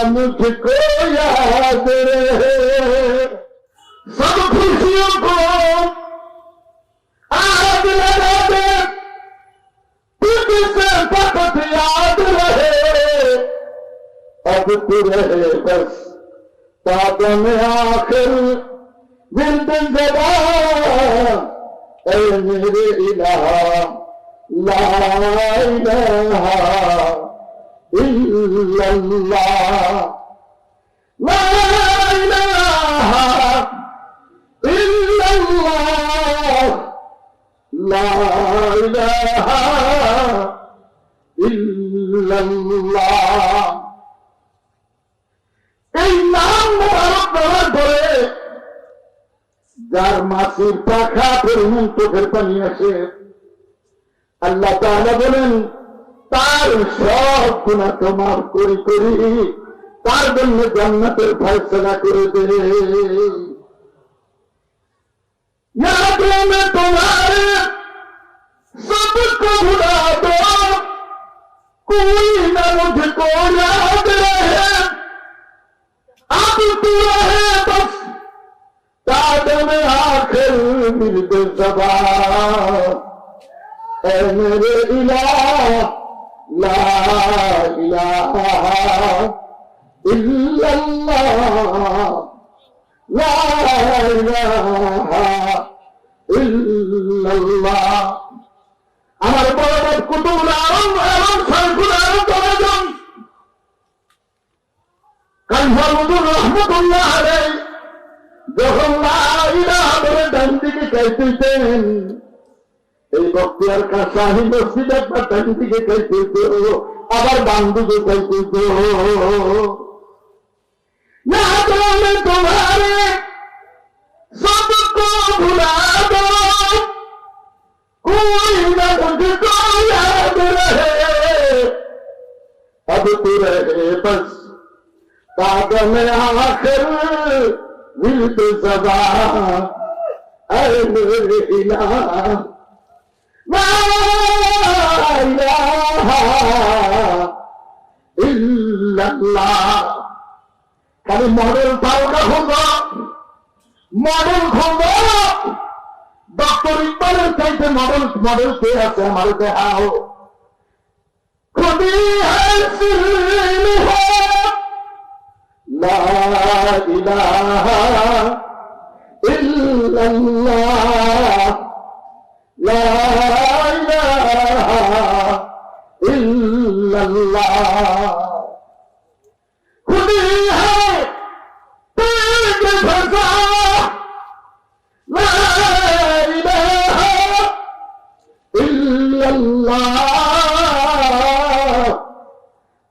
मुझको याद रहे, सब खुशियों को आग लगा दे, तुझसे फकत याद रहे, अब तू रहे बस ताकम आखिर विरद ज़बा, ऐ मेरे इलाहा ला इलाहा इल्लल्लाह, ला इलाहा इल्लल्लाह, ला इलाहा इल्लल्लाह। এই নাম মোবারক ব্যবহার করে যার মাসির পাখা পরিমাণ চোখের পানি আসে, আল্লাহ তাআলা বলেন তার সব গুনাহ ক্ষমা করি করি তার জন্য জান্নাতের ফয়সালা করে দে। याद में तुम्हारे सबको भुला दो, कोई न मुझको याद रहे, अब तू रहे बस ताकम आखिर विरद ज़बा, ऐ मेरे इलाहा ला इलाहा इल्लल्लाह, ला इलाहा ইল্লাল্লাহ। আমার বড় বড় কুতুবুল আলম এবং শাইখুল আলম দরজন কানফর হুজুর রাহমাতুল্লাহ আলাইহি যখন লা ইলাহা বলে ডান দিকে চাইতেন, এই বক্তিয়ার কাশাহি মসজিদ একবার ডান দিকে চাইতেন, আবার বাম দিকে চাইতেন। याद में तुम्हारे सबको भुला दो, कोई न मुझको याद रहे, अब तू रहे बस ताकम आखिर विरद ज़बा, ऐ मेरे इलाहा ला इलाहा इल्लल्लाह। খালি মডেল পাওয়া খোঁজো, মডেল খোঁজো, ডক্টর ইকবালের চাইতে মডেল কে আছে আমার দেখাও। খুদি লা ইলাহা ইল্লাল্লাহ, লা ইলাহা ইল্লাল্লাহ। खुदी है तेज फसा, ला इलाहा इल्लल्लाह,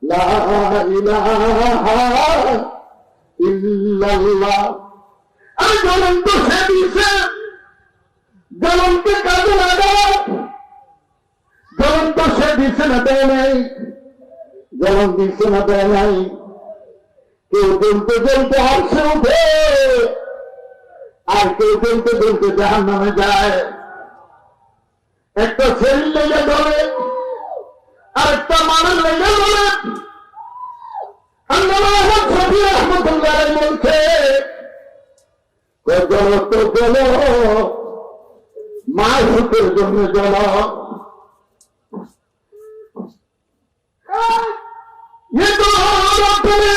ला इलाहा इल्लल्लाह। अरे জ্বলন্ত সে দিছে, জ্বলন্ত কাজে লাগাও, জ্বলন্ত সে দিছে না দেয় নাই, জ্বলন দিছে না দেয় নাই, কেউ জ্বলতে জ্বলতে আরশে উঠে, আর কেউ জ্বলতে জ্বলতে জাহান্নামে যায়। একটা ছেলে লেগে ধরে, আরেকটা মানুষ লেগে ধরে। আল্লামা আহমদ শফী রাহমাতুল্লাহ আলাইহি বলছে, জ্বল তো জ্বল, মাসুকের জন্য জ্বল। ये तो अपने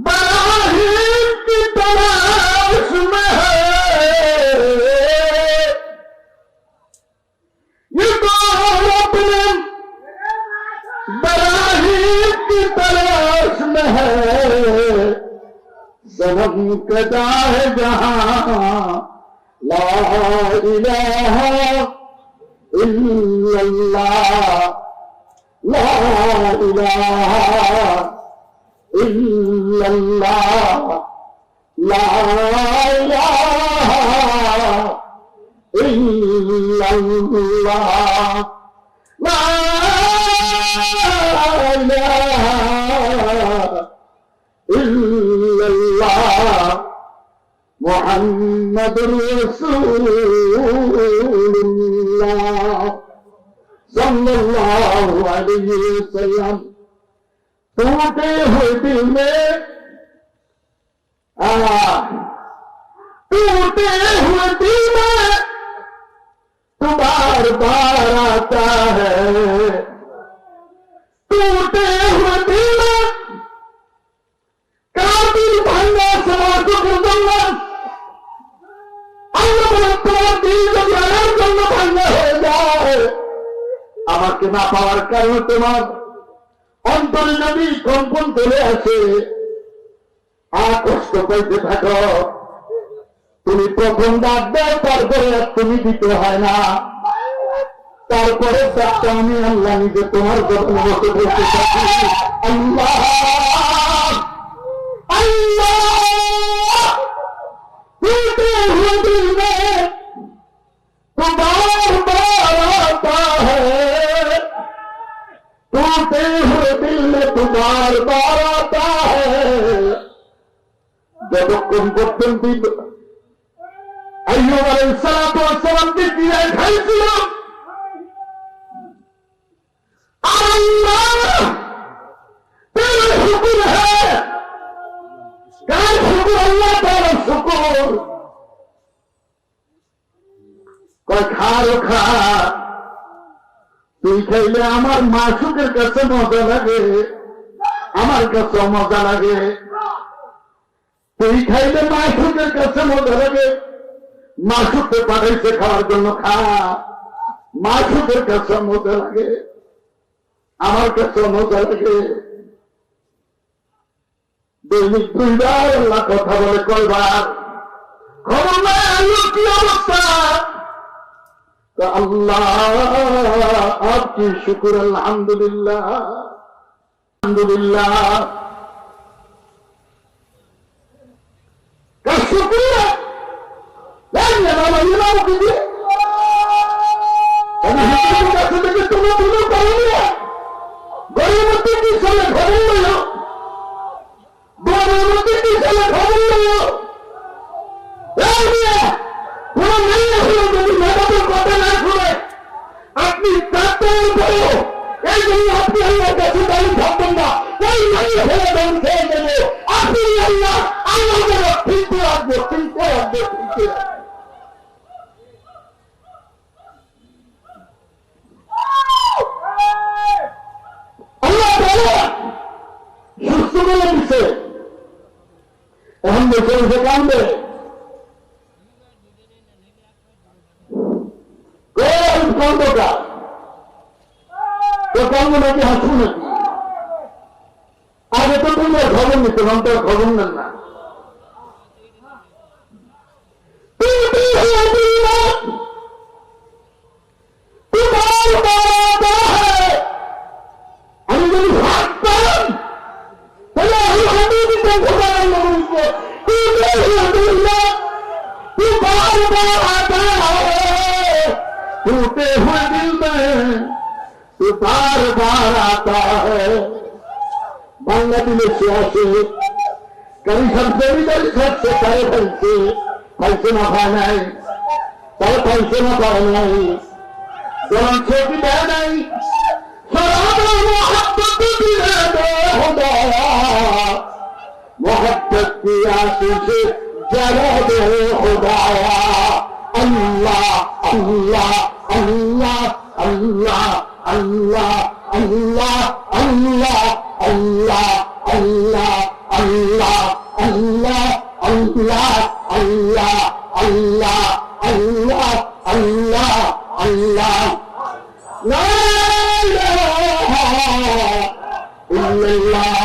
बराहीन की तलाश में है, ये तो अपने बराहीन की तलाश में है, सनम कदा है जहां ला इलाहा इल्लल्लाह, ला इलाहा इल्लल्लाह, ला इलाहा इल्लल्लाह, ला इलाहा इल्लल्लाह, मुहम्मदुर रसूलुल्लाह सल्लल्लाहु अलैहि वसल्लम। टूटे हुए दिल में टूटे हुए दिल में तू बार बार आता है टूटे हुए दिल में काबिल भांगा समाज को कर दूंगा তোমার দিল যদি আমার জন্য ভাঙ্গা হয়ে যায় আমাকে না পাওয়ার কারণে তোমার অন্তরে যদি কম্পন চলে আসে আর কষ্ট পাইতে থাকো তুমি প্রথম ডাক দাও তারপরে তুমি দিতে হয় না তারপরে ডাকটা আমি আল্লাহ নিজে তোমার যত্ন মতো বলতে থাকি আল্লাহ আল্লাহ टूटे हुए दिल में तो बार बार आता है टूटे हुए दिल में तो बार बार आता है যতক্ষণ পর্যন্ত আইয়ুব আলাইহিস সালামকে দিয়ে খাইছিল আল্লাহ तेरा हुक्म है কার শুকর আল্লাহ তাআলার শুকর কয় খারো খা তুই খাইলে আমার মাসুকের কাছে মজা লাগে আমার কাছে মজা লাগে তুই খাইলে মাসুকের কাছে মজা লাগে মাসুককে পাঠাইছে খাওয়ার জন্য খা মাসুকের কাছে মজা লাগে আমার কাছে মজা লাগে দৈনিক 2 বার আল্লাহ কথা বলে কয়বার খবর নাই আল্লাহ কি অবস্থা তো আল্লাহ আপনি শুকর আলহামদুলিল্লাহ আলহামদুলিল্লাহ কার শুকরিয়া জানেন আমার ইমাম কি দিয়ে আমি হিন্দুর কাছে থেকে তুমি তুমি পারো না গরিবকে কি চলে খবর লইও গরিবকে কি চলে খবর লইও কোন মেয়ে হলো যদি মেয়েদের কথা না শুনে আপনি কাঁদতে পারো এই জন্য আপনি আল্লাহর কাছে দাঁড়িয়ে থাকবেন না ওই মেয়ে হলে দাম খেয়ে দেবো আপনি আল্লাহ আল্লাহ ফিরতে রাখবো ফিরতে রাখবো ফিরতে রাখবো আল্লাহ সুস্থ বলে দিচ্ছে এখন বসে বসে কান্দে খন্দকার তো কান্দ নাকি হাসু নাকি আগে তো তোমরা খবর নিতে তো খবর নেন না আমি যদি ভাবতাম তাহলে আমি হাতিয়ে দিতাম टूटे हुए दिल में तू बार बार आता है बांग्लादेश से आसे कभी सबसे भी दल सबसे सारे पैसे न पाए सारे पैसे न पाए नहीं दोनों छोटी बह नहीं मोहब्बत की मोहब्बत की आशीष जरा दे खुदाया अल्लाह अल्लाह अल्लाह अल्लाह अल्लाह अल्लाह अल्लाह अल्लाह अल्लाह अल्लाह अल्लाह अल्लाह अल्लाह अल्लाह अल्लाह अल्लाह अल्लाह ला इलाहा इल्लल्लाह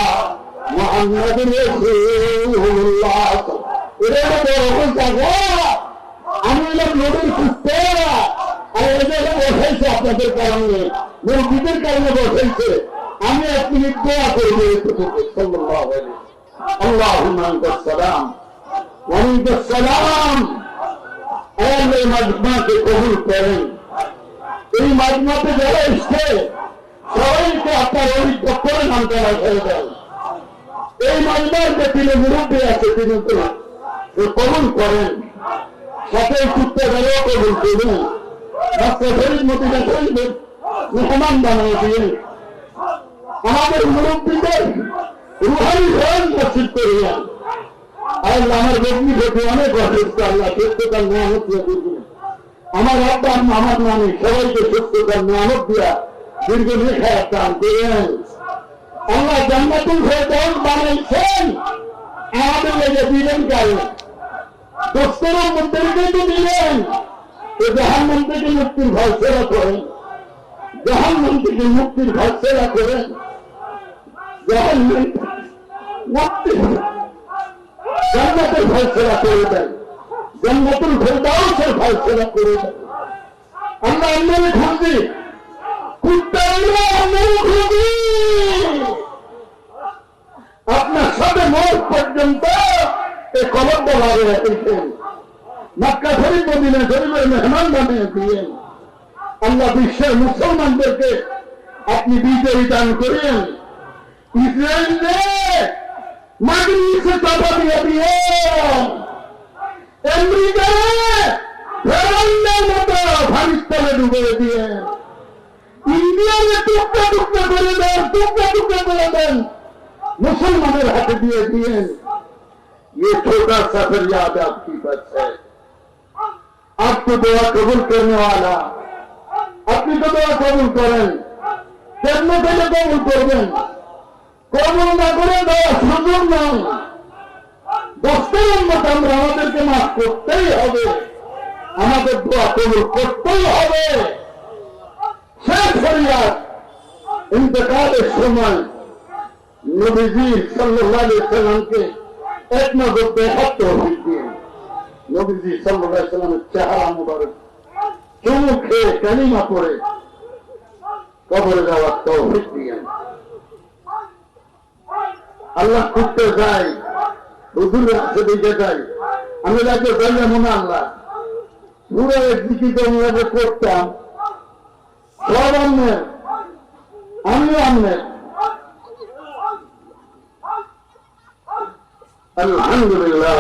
मुहम्मदुर रसूलुल्लाह इधर देखो जगह আমি এলাম নদীর খুঁজতে আর এদের বসাইছে আপনাদের কারণে মসজিদের কারণে বসাইছে আমি 1 মিনিট দোয়া করবো আল্লাহুম্মা আনতাস সালাম ওয়া মিনকাস সালাম আল্লাহ মাজমাকে কবুল করেন এই মাজমাতে যারা এসছে সবাইকে আপনার অভিজ্ঞতার নামটা রাখাই দেন এই মাজমার যে তিনি মুরব্বী আছে তিনি কবুল করেন সকল সূত্র বেরো কবুল করুন ডাক্তার শরীর মতিটা শরীর মেহমান বানিয়ে দিয়ে আমাদের মুরব্বীদের রুহানি ধন নসিব করিয়া। আল্লাহ আমার বগ্নি প্রতি অনেক অসুস্থ, আল্লাহ সুস্থতার নিয়ামত দিয়ে দিবেন। আমার আব্বা আমার নামে সবাইকে সুস্থতার নিয়ামত দিয়া দীর্ঘ রেখায় দান করেন। আল্লাহ জান্নাতুল ফেরদাউস বানাইছেন, আমাদের লেগে দিলেন কারণ দোস্তরা মন্ত্রীকে তো দিলেন, তো জাহান্নাম থেকে মুক্তির ফয়সালা করেন, জাহান্নাম থেকে মুক্তির ফয়সালা করেন, জাহান্নাম মুক্তির জান্নাতের ফয়সালা করে দেন, জান্নাতুল ফেরদাউসের ফয়সালা করে দেন। আমরা আল্লাহরে খুঁজি, আপনার সাথে মত পর্যন্ত এই কলম লাগে রেখেছেন, মক্কা শরীফ মদিনা শরীফের মেহমান বানিয়ে দিয়েন। আল্লাহ বিশ্বের মুসলমানদেরকে আপনি বিজয়ী দান করেন। ইসরায়েলকে মাটির নিচে চাপা দিয়ে দিয়েন, আমেরিকায় ফেরাউনের মতো আফগানিস্তানে ডুবে দিয়েন, ইন্ডিয়াকে টুকরা টুকরা করে দেন, টুকরা টুকরা করে দেন, मुसलमानों हाथ दिए दिए। ये छोटा सा फरियाद आपकी बस है। आपको दुआ कबूल करने वाला, अपनी तो दुआ कबूल करें, करने के लिए कबूल कर दें, कबूल ना करें दुआ सुजुर नहीं। दोस्तों उम्मत আমরা আমাদেরকে মাফ করতেই হবে, আমাদের দোয়া কবুল করতেই হবে। শেষ ফরিয়াদ, ইন্তেকালের সময় নবীজি সাল্লাল্লাহু আলাইহি ওয়াসাল্লামকে এক নজর দেখার তৌফিক দিয়েন। নবীজি সাল্লাল্লাহু আলাইহি ওয়াসাল্লামের চেহারা মুবারক চুমু খেয়ে কালিমা পড়ে কবরে যাওয়ার তৌফিক দিয়েন। আল্লাহ খুঁজতে যায়, হুজুরের কাছে দিকে যাই, আমি যাকে যাইলে মনে আল্লাহ পুরো একদিকে জমিয়াকে করতাম, সব আমের, আমিও আমের। আলহামদুলিল্লাহ।